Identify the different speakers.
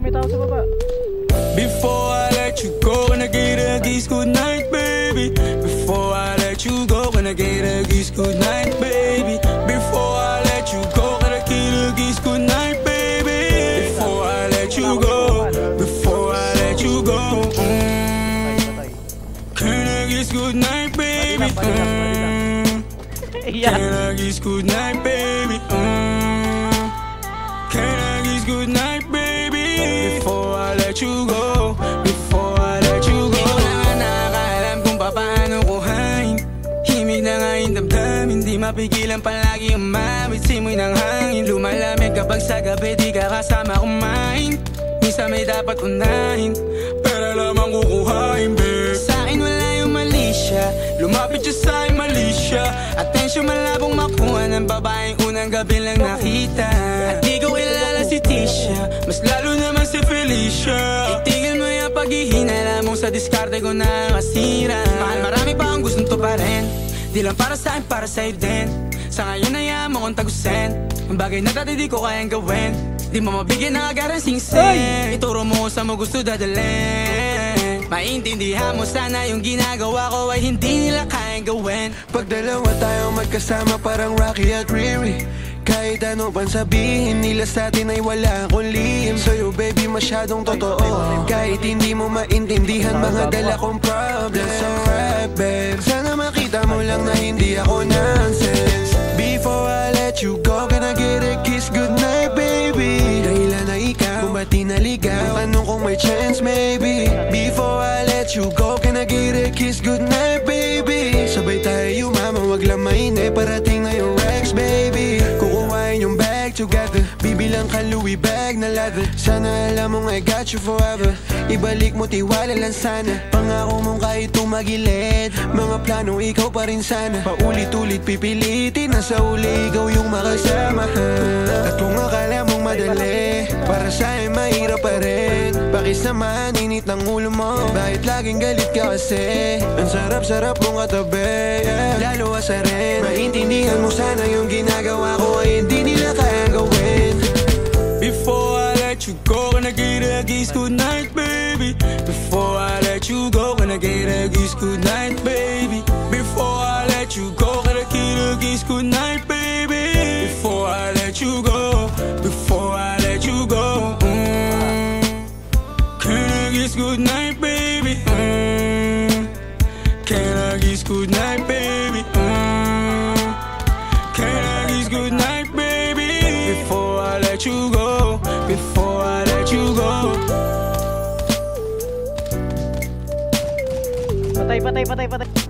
Speaker 1: May tao sa baba.
Speaker 2: Before I let you go, gonna get a kiss good night, baby. Before I let you go, gonna get a kiss good night, baby. Before I let you go, gonna get a kiss good night, baby. Before I let you go, before I let you go, can I kiss good night, baby? Can I kiss good night, baby? Can I kiss good night, baby? Before I let you go, before I let you go. Di ko na nga nakakaalam kung paano kuhain. Himig na nga yung damdamin, di mapigilan palagi umawit simoy ng hangin. Lumalamig kapag sa gabi di ka kasama kumain. Minsan may dapat unahin, pero lamang kukuhain, babe. Sa'kin wala yung mali siya, lumapit siya sa'kin mali siya. Atensyon malabong makuha ng babaeng unang gabi lang nakita. At di ko kilala si Tisha, mas lalo naman si Felicia. Itigil mo yung paghihinala mo sa diskarte ko na masira. Mahal, marami pa akong gustong tuparin, di lang para sa'kin, para sa'yo din. Sa ngayon ayaw mo kong tagusin ang bagay na dati di ko kayang gawin. Di mo mabigyan ng agarang sing-sing. Ituro mo sa mo gusto dadalhin. Maintindihan mo sana yung ginagawa ko ay hindi nila kayang gawin.
Speaker 3: Pag dalawa tayo magkasama parang Rocky at Riri, kahit ano pang sabihin nila sa atin ay wala akong lihim. Sa'yo baby masyadong totoo, kahit hindi mo maintindihan mga dala kong problems. So crap babe, sana makita mo lang na hindi ako nonsense. Before I let you go, can I get a kiss goodnight baby? Dahilan na ikaw, kung ba't di naligaw, tanong kung may chance maybe. Before I let you go, can I get a kiss goodnight baby? Sabay tayo yumama, wag lang mainip, parating na yung ex baby. Kukuhain yung bag together, bibilang ka Louis bag na leather. Sana alam mong I got you forever, ibalik mo tiwala lang sana. Pangako mong kahit tumagilid, mga plano ikaw pa rin sana. Paulit-ulit pipilitin, nasa uli ikaw yung makasama. At kung akala mong madali, para sa'yo mahirap pa rin. Pakisamahan, init ng ulo mo, bakit laging galit ka kasi? Ang sarap-sarap mong katabi, yeah. Lalo asa rin, maintindihan mo sana yung ginagawa ko ay hindi nila kayang gawin.
Speaker 2: Before I let you go, gonna get a kiss good night, baby. Before I let you go, gonna get a kiss good night, baby. Before I let you go, gonna get a kiss good night, baby. Before I let you go, before I let you go, can I kiss good night, baby? Can I kiss good night, baby? Can I kiss good night, baby? Before I let you go, before I let you go.
Speaker 1: Patay.